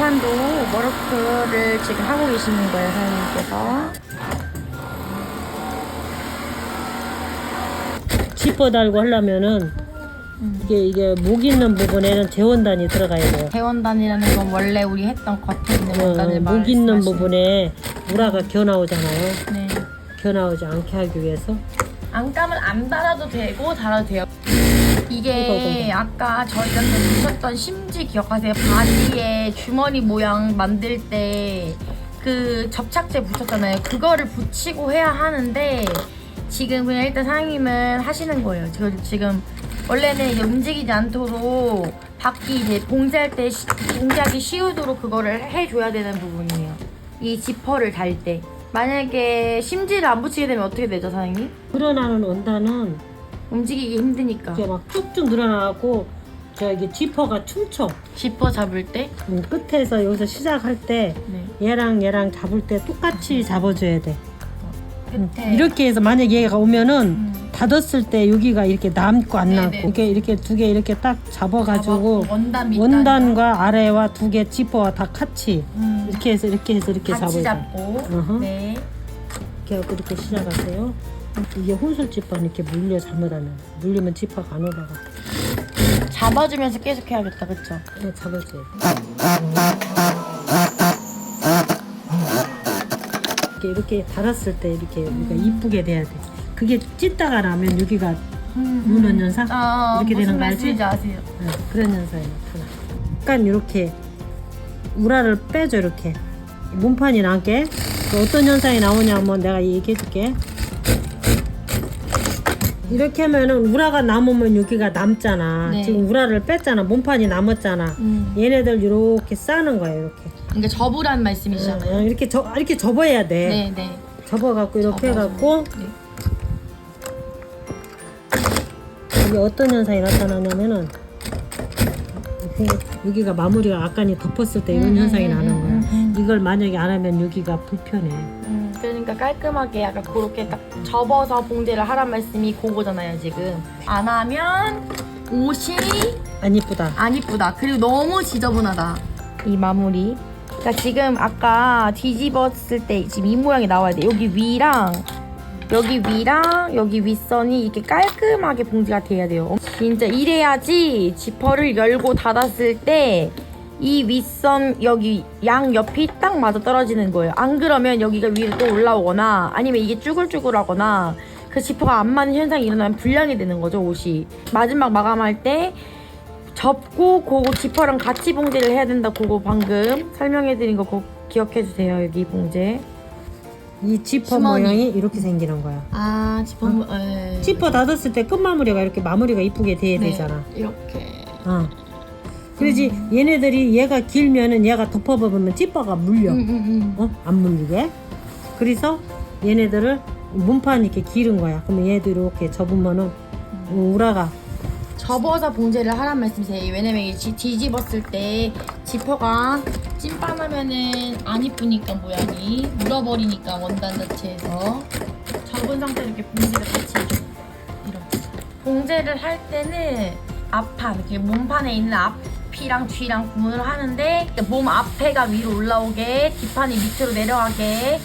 문판도 워크를 지금 하고 계시는 거예요, 사장님께서. 지퍼 달고 하려면은 이게 목 있는 부분에는 재원단이 들어가야 돼요. 재원단이라는 건 원래 우리 했던 겉에 있는 원단을 목 있는 부분에 우라가 겨 나오잖아요. 네. 겨 나오지 않게 하기 위해서. 안감은 안 달아도 되고 달아도 돼요. 이게 아까 저희가 보셨던 심지 기억하세요? 바지에 주머니 모양 만들 때 그 접착제 붙였잖아요. 그거를 붙이고 해야 하는데 지금 그냥 일단 사장님은 하시는 거예요. 지금 원래는 이제 움직이지 않도록 바퀴 이제 봉제할 때 봉제하기 쉬우도록 그거를 해줘야 되는 부분이에요. 이 지퍼를 달 때. 만약에 심지를 안 붙이게 되면 어떻게 되죠, 사장님? 늘어나는 원단은 움직이기 힘드니까. 이게 막 쭉쭉 늘어나고 저기 지퍼가 춤춰. 지퍼 잡을 때? 끝에서 여기서 시작할 때 네. 얘랑 잡을 때 똑같이 잡아줘야 돼. 끝에. 이렇게 해서 만약 얘가 오면은 닫았을 때 여기가 이렇게 남고 안 네네. 남고 이렇게 두 개 이렇게 딱 잡아가지고 원단과 아래와 두 개 지퍼와 다 같이 이렇게 해서 이렇게 같이 잡아요. 잡고. 네. 이렇게 하고 이렇게 시작하세요. 이게 혼술 지퍼는 이렇게 물려 잘못하면 물리면 지퍼가 안 올라가. 잡아주면서 계속 해야겠다, 그쵸? 네, 잡아줘요. 이렇게 달았을 때 이렇게 우리가 이쁘게 돼야 돼. 그게 찢다가 나면 여기가 무는 현상? 이렇게 되는 거 알지? 아세요? 네, 그런 현상이 나타나. 약간 이렇게 우라를 빼줘. 이렇게 몸판이 남게. 어떤 현상이 나오냐 한번 내가 얘기해 줄게. 이렇게 하면은 우라가 남으면 여기가 남잖아. 네. 지금 우라를 뺐잖아. 몸판이 남았잖아. 얘네들 이렇게 싸는 거야. 이렇게. 그러니까 접으란 말씀이시잖아요. 이렇게 접어야 돼. 네. 접어갖고 이렇게 접어서. 해갖고 네. 이게 어떤 현상이 나타나냐면은 여기가 마무리가 아까니 덮었을 때 이런 현상이 나는 거야. 이걸 만약에 안 하면 여기가 불편해. 그러니까 깔끔하게 약간 그렇게 딱 접어서 봉제를 하란 말씀이 그거잖아요, 지금. 안 하면 옷이 안 이쁘다. 안 이쁘다. 그리고 너무 지저분하다. 이 마무리. 그러니까 지금 아까 뒤집었을 때 지금 이 모양이 나와야 돼. 여기 위랑 여기 윗선이 이렇게 깔끔하게 봉지가 돼야 돼요. 진짜 이래야지 지퍼를 열고 닫았을 때 이 윗선 여기 양 옆이 딱 맞아 떨어지는 거예요. 안 그러면 여기가 위로 또 올라오거나 아니면 이게 쭈글쭈글하거나 그 지퍼가 안 맞는 현상이 일어나면 불량이 되는 거죠, 옷이. 마지막 마감할 때 접고 그거 지퍼랑 같이 봉제를 해야 된다. 그거 방금 설명해드린 거 그거 기억해주세요. 여기 봉제. 이 지퍼 주머니. 모양이 이렇게 생기는 거야. 아, 지퍼 지퍼 닫았을 때 끝마무리가 이렇게 마무리가 이쁘게 돼야 되잖아. 이렇게. 그러지 얘네들이 얘가 길면은 얘가 덮어버리면 지퍼가 물려. 안 물리게. 그래서 얘네들을 몸판 이렇게 기른 거야. 그러면 얘도 이렇게 접으면은 우라가 접어서 봉제를 하란 말씀이세요. 왜냐면 이게 뒤집었을 때 지퍼가 찐빠나면은 안 이쁘니까 모양이 물어버리니까 원단 자체에서 접은 상태로 이렇게 봉제를 같이 해줘. 이렇게 봉제를 할 때는 앞판 이렇게 몸판에 있는 앞이랑 뒤랑 구분을 하는데 몸 앞에가 위로 올라오게 뒷판이 밑으로 내려가게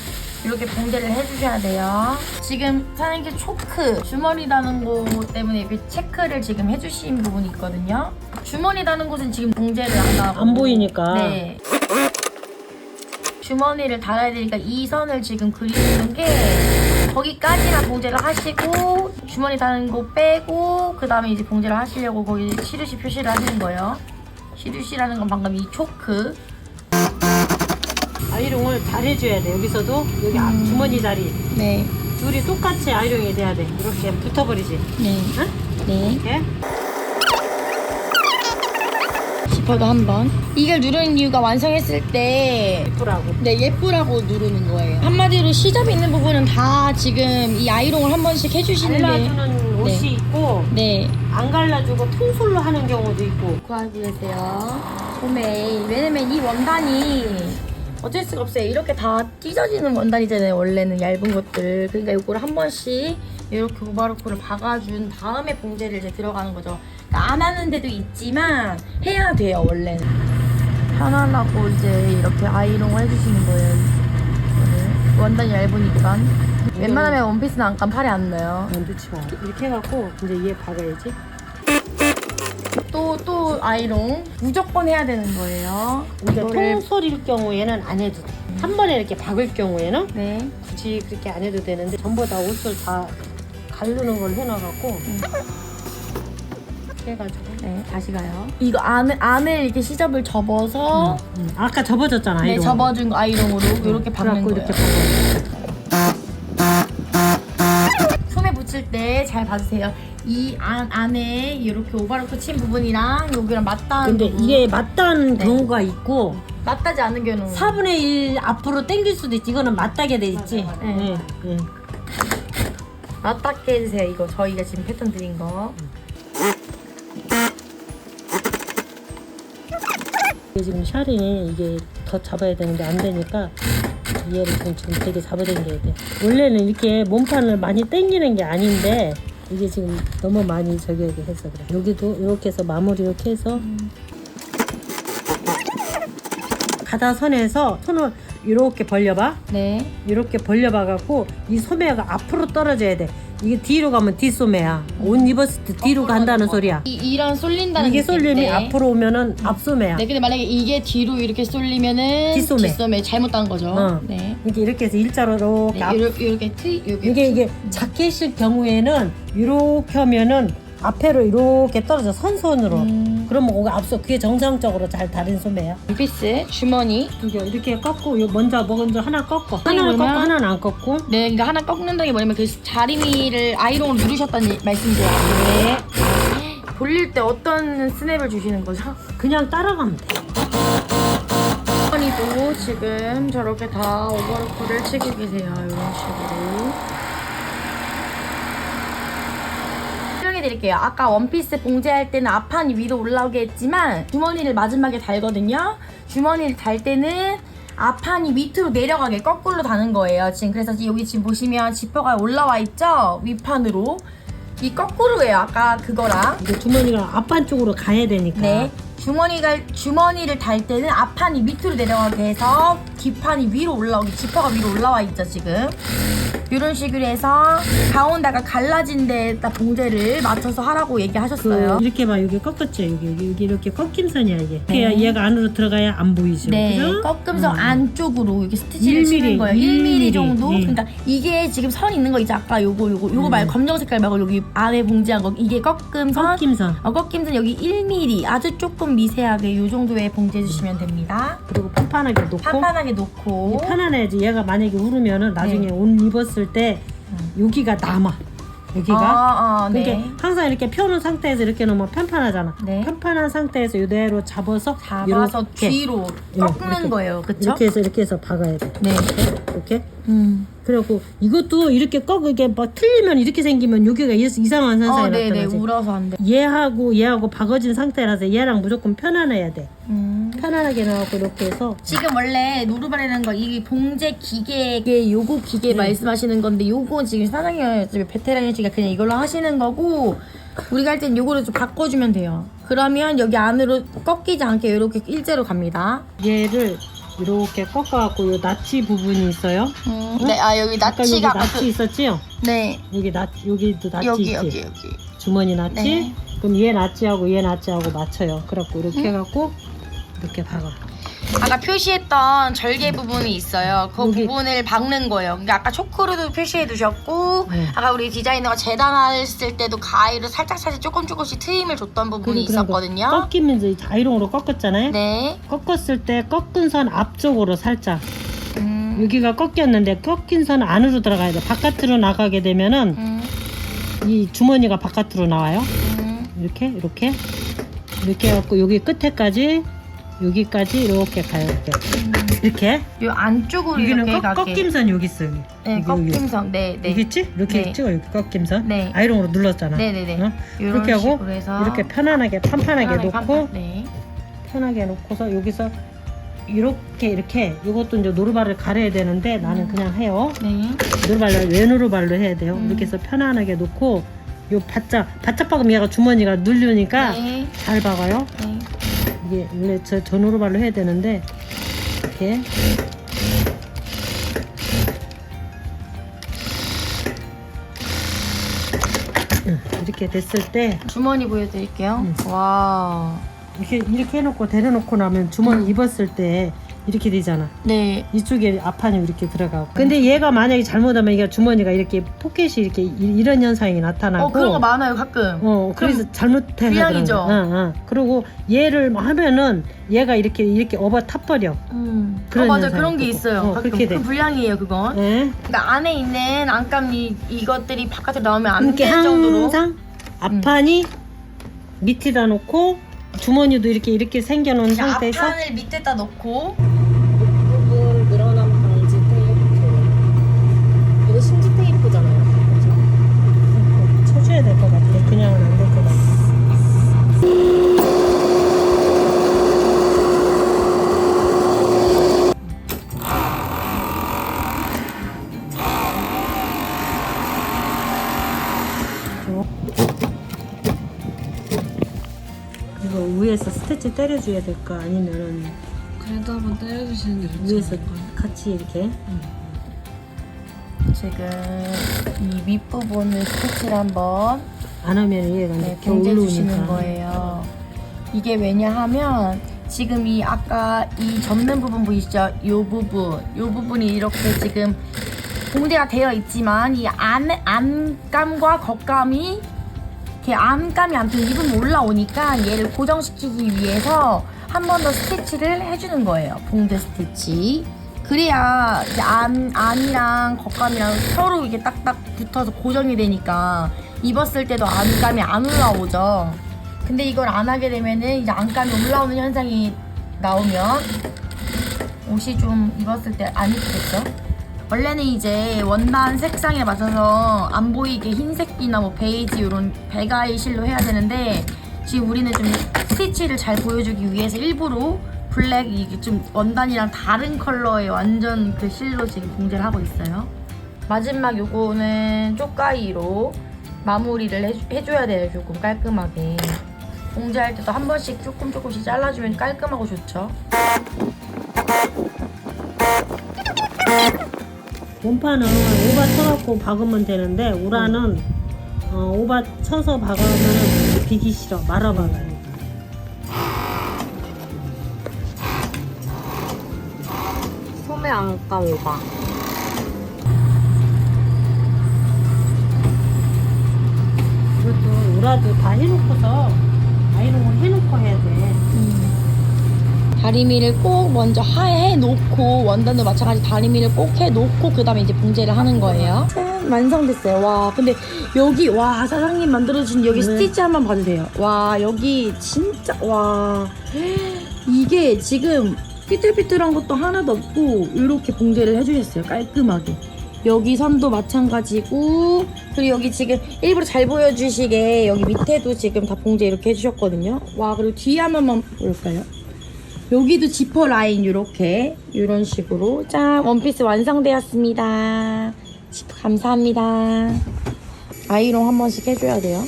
이렇게 봉제를 해주셔야 돼요. 지금 사장님께 초크, 주머니 다는 곳 때문에 이렇게 체크를 지금 해주신 부분이 있거든요. 주머니 다는 곳은 지금 봉제를 안 하고 안 보이니까. 네. 주머니를 달아야 되니까 이 선을 지금 그리는 게 거기까지만 봉제를 하시고 주머니 다는 곳 빼고 그 다음에 이제 봉제를 하시려고 거기 시루시 표시를 하시는 거예요. 시루시라는 건 방금 이 초크. 아이롱을 잘해줘야 돼. 여기서도 여기 앞 주머니 자리 네. 둘이 똑같이 아이롱이 돼야 돼. 이렇게 붙어버리지. 네. 응? 네. 이렇게. 지퍼도 한번. 이걸 누르는 이유가 완성했을 때 예쁘라고. 네, 예쁘라고 누르는 거예요. 한마디로 시접이 있는 부분은 다 지금 이 아이롱을 한 번씩 해주시는 게 갈라주는 옷이 있고 네. 안 갈라주고 통솔로 하는 경우도 있고. 구하시겠어요. 소매. 왜냐면 이 원단이 어쩔 수가 없어요. 이렇게 다 찢어지는 원단이잖아요. 원래는 얇은 것들. 그러니까 이거를 한 번씩 이렇게 오바로크를 박아준 다음에 봉제를 이제 들어가는 거죠. 그러니까 안 하는 데도 있지만 해야 돼요. 원래는. 편하려고 이제 이렇게 아이롱을 해주시는 거예요. 이거를. 원단이 얇으니까. 웬만하면 원피스는 안감 팔에 안 넣어요. 안 넣지 마. 이렇게 해갖고 이제 얘 박아야지. 또 아이롱 무조건 해야 되는 거예요. 그러니까 통솔일 경우에는 안 해도 돼. 한 번에 이렇게 박을 경우에는 네. 굳이 그렇게 안 해도 되는데 전부 다 옷을 다 가르는 걸 해놔갖고 이렇게 해가지고 네, 다시 가요. 이거 안에 이렇게 시접을 접어서 아까 접어졌잖아. 네, 아이롱. 접어준 거 아이롱으로 이렇게 박는 그래갖고 거예요. 이렇게 박아요. 손에 붙일 때 잘 봐주세요. 이 안에 이렇게 오바로크 친 부분이랑 여기랑 맞닿은 근데 부분. 이게 맞닿는 네. 경우가 있고 맞닿지 않은 경우는 4분의 1 앞으로 당길 수도 있지. 이거는 맞닿게 돼 있지. 네. 맞닿게 해주세요. 이거 저희가 지금 패턴 드린 거. 이게 지금 샤링이 이게 더 잡아야 되는데 안 되니까 얘를 지금 되게 잡아당겨야 돼. 원래는 이렇게 몸판을 많이 당기는 게 아닌데 이게 지금 너무 많이 저기 해서 그래. 여기도 이렇게 해서 마무리 이렇게 해서 가다선에서 손을 이렇게 벌려봐. 네. 이렇게 벌려봐 갖고 이 소매가 앞으로 떨어져야 돼. 이게 뒤로 가면 뒷소매야. 옷 입었을 때 뒤로 간다는 소리야. 이런 쏠린다는 이게 느낌 쏠림이 때. 앞으로 오면은 앞소매야. 네, 근데 만약에 이게 뒤로 이렇게 쏠리면은 뒷소매. 잘못 딴 거죠. 어. 네. 이렇게 해서 일자로 이렇게 네, 앞, 이렇게 이게 자켓일 경우에는 이렇게 하면은 앞에로 이렇게 떨어져 선선으로. 그러면 그게 앞서 그게 정상적으로 잘 다른 소매야. 원피스 주머니. 두 개 이렇게 꺾고 요 먼저 하나 꺾고 하나는 그러면- 꺾고 하나는 안 꺾고. 네, 그러니까 하나 꺾는다는 게 뭐냐면 그 자리미를 아이롱으로 누르셨다는 말씀이세요. 네. 돌릴 때 어떤 스냅을 주시는 거죠? 그냥 따라가면 돼. 주머니도 지금 저렇게 다 오버로크를 치고 계세요. 이런 식으로. 설명해 드릴게요. 아까 원피스 봉제할 때는 앞판이 위로 올라오게 했지만 주머니를 마지막에 달거든요. 주머니를 달 때는 앞판이 밑으로 내려가게 거꾸로 다는 거예요. 지금 그래서 여기 지금 보시면 지퍼가 올라와 있죠? 윗판으로. 이 거꾸로예요. 아까 그거랑. 이제 주머니가 앞판 쪽으로 가야 되니까. 네. 주머니를 달 때는 앞판이 밑으로 내려가게 해서 뒷판이 위로 올라오게, 지퍼가 위로 올라와 있죠, 지금. 이런 식으로 해서 가운데가 갈라진 데다 봉제를 맞춰서 하라고 얘기하셨어요. 이렇게 봐. 여기 꺾었지. 여기 이렇게 꺾임선이야 이게. 네. 그래야 얘가 안으로 들어가야 안 보이죠. 네, 그죠? 꺾으면서 안쪽으로 이렇게 스티치를 치는 거예요. 1mm 정도. 그러니까 이게 지금 선 있는 거 있죠. 아까 요거 말고 검정 색깔 말고 여기 안에 봉제한 거 이게 꺾음선. 꺾임선. 꺾임선 여기 1mm 아주 조금 미세하게 요 정도의 봉제 해주시면 됩니다. 그리고 판판하게 놓고. 판판하게 놓고. 편안해야지. 얘가 만약에 울으면은 나중에 옷 입었을 때 여기가 남아. 여기가. 네. 그러니까 항상 이렇게 펴놓은 상태에서 이렇게 놓으면 편판하잖아. 네. 편판한 상태에서 이대로 잡아서 이렇게. 뒤로 꺾는 이렇게. 거예요. 그쵸? 이렇게 해서 박아야 돼. 네. 이렇게. 그래갖고 이것도 이렇게 이게 막 틀리면 이렇게 생기면 여기가 이상한 현상이 네네. 나타나지. 울어서 안 돼. 얘하고 박아진 상태라서 얘랑 무조건 편안해야 돼. 편안하게 넣고 이렇게 해서 지금 원래 노루발이라는 거 이 봉제 기계 요거 기계 말씀하시는 건데 요거 지금 사장님 베테랑이시니까 그냥 이걸로 하시는 거고 우리가 할 땐 요거를 좀 바꿔주면 돼요. 그러면 여기 안으로 꺾이지 않게 이렇게 일자로 갑니다. 얘를 이렇게 꺾어갖고 요 나치 부분이 있어요. 네, 여기 아까 여기 나치 있었지요? 네. 여기도 나치 있지. 여기. 주머니 나치. 네. 그럼 얘 나치하고 맞춰요. 그래갖고 이렇게 해갖고 이렇게 박아. 아까 표시했던 절개 부분이 있어요. 그 여기. 부분을 박는 거예요. 그러니까 아까 초크로도 표시해 두셨고 네. 아까 우리 디자이너가 재단했을 때도 가위로 살짝 조금씩 트임을 줬던 부분이 있었거든요. 꺾이면서 아이롱으로 꺾었잖아요. 네. 꺾었을 때 꺾은 선 앞쪽으로 살짝 여기가 꺾였는데 꺾인 선 안으로 들어가야 돼. 바깥으로 나가게 되면은 이 주머니가 바깥으로 나와요. 이렇게 해갖고 여기 끝에까지 여기까지 이렇게 가요. 이렇게 요 안쪽으로 여기는 이렇게 가게. 꺾임선 여기 있어. 여기. 네, 여기. 꺾임선. 네. 여기 있지? 이렇게 네. 찍어. 여기 꺾임선. 네. 아이롱으로 눌렀잖아. 네네네. 어? 요런 이렇게 하고 식으로 해서 이렇게 편안하게 판판하게 놓고 네. 편하게 놓고서 여기서 이렇게 이것도 이제 노루발을 가려야 되는데 나는 그냥 해요. 네. 노루발로 해야 돼요. 이렇게 해서 편안하게 놓고 요 바짝 박으면 얘가 주머니가 누르니까 네. 잘 박아요. 네. 이게 원래 저 전후로 발로 해야 되는데 이렇게 이렇게 됐을 때 주머니 보여드릴게요. 와. 이렇게 해놓고 데려놓고 나면 주머니 입었을 때 이렇게 되잖아. 네. 이쪽에 앞판이 이렇게 들어가고. 근데 얘가 만약에 잘못하면 이게 주머니가 이렇게 포켓이 이렇게 이런 현상이 나타나고. 그런 거 많아요 가끔. 그래서 잘못해서 불량이죠. 그런 거야. 그리고 얘를 하면은 얘가 이렇게 업어 타버려. 그런 맞아 현상이 그런 게 있고. 있어요. 가끔. 그렇게 돼. 그 불량이에요 그건. 네. 그러니까 안에 있는 안감이 이것들이 바깥으로 나오면 안 이렇게 될 정도로. 항상 앞판이 밑에다 놓고 주머니도 이렇게 생겨놓은 상태에서 앞판을 밑에다 놓고. 부분 늘어남 방지 테이프. 이거 심지 테이프잖아요. 쳐줘야 될 것 같아. 그냥은 안 될 것 같아. 이거 위에서 스티치 때려줘야 될까? 아니면은 그래도 한번 때려주시는 게 위에서 같이 이렇게 지금 이 윗부분을 스티치를 한번 안 하면 얘가 이제 봉제 주시는 올라오니까. 거예요. 이게 왜냐하면 지금 이 아까 이 접는 부분 보이시죠? 이 부분이 이렇게 지금 봉제가 되어 있지만 이 안감과 겉감이 이렇게 안감이 안 되는 이 부분 올라오니까 얘를 고정시키기 위해서 한 번 더 스티치를 해주는 거예요. 봉제 스티치. 그래야 이제 안이랑 겉감이랑 서로 이게 딱딱 붙어서 고정이 되니까 입었을 때도 안감이 안 올라오죠. 근데 이걸 안 하게 되면은 이제 안감이 올라오는 현상이 나오면 옷이 좀 입었을 때 안 이쁘겠죠? 원래는 이제 원단 색상에 맞춰서 안 보이게 흰색이나 뭐 베이지 이런 배가이 실로 해야 되는데 지금 우리는 좀 스티치를 잘 보여주기 위해서 일부러 블랙 이게 좀 원단이랑 다른 컬러의 완전 그 실로 지금 봉제를 하고 있어요. 마지막 요거는 쪽가위로 마무리를 해줘야 돼요. 조금 깔끔하게. 봉제할 때도 한 번씩 조금씩 잘라주면 깔끔하고 좋죠. 원판은 오바 쳐갖고 박으면 되는데 우라는 오바 쳐서 박으면 비기 싫어. 말아 박아요. 소매 안감 오바. 이것도 우라도 다 해놓고서 아이롱을 해놓고 해야 돼. 다리미를 꼭 먼저 해놓고 원단도 마찬가지 다리미를 꼭 해놓고 그 다음에 이제 봉제를 하는 거예요. 짠, 완성됐어요. 와 근데 여기 와 사장님 만들어주신 여기 스티치 한번 봐주세요. 와 여기 진짜 와 이게 지금 삐뚤삐뚤한 것도 하나도 없고 이렇게 봉제를 해주셨어요. 깔끔하게. 여기 선도 마찬가지고 그리고 여기 지금 일부러 잘 보여주시게 여기 밑에도 지금 다 봉제 이렇게 해주셨거든요. 와 그리고 뒤에 한 번만 볼까요? 여기도 지퍼 라인 이렇게 이런 식으로 짠 원피스 완성되었습니다. 지퍼 감사합니다. 아이롱 한 번씩 해줘야 돼요.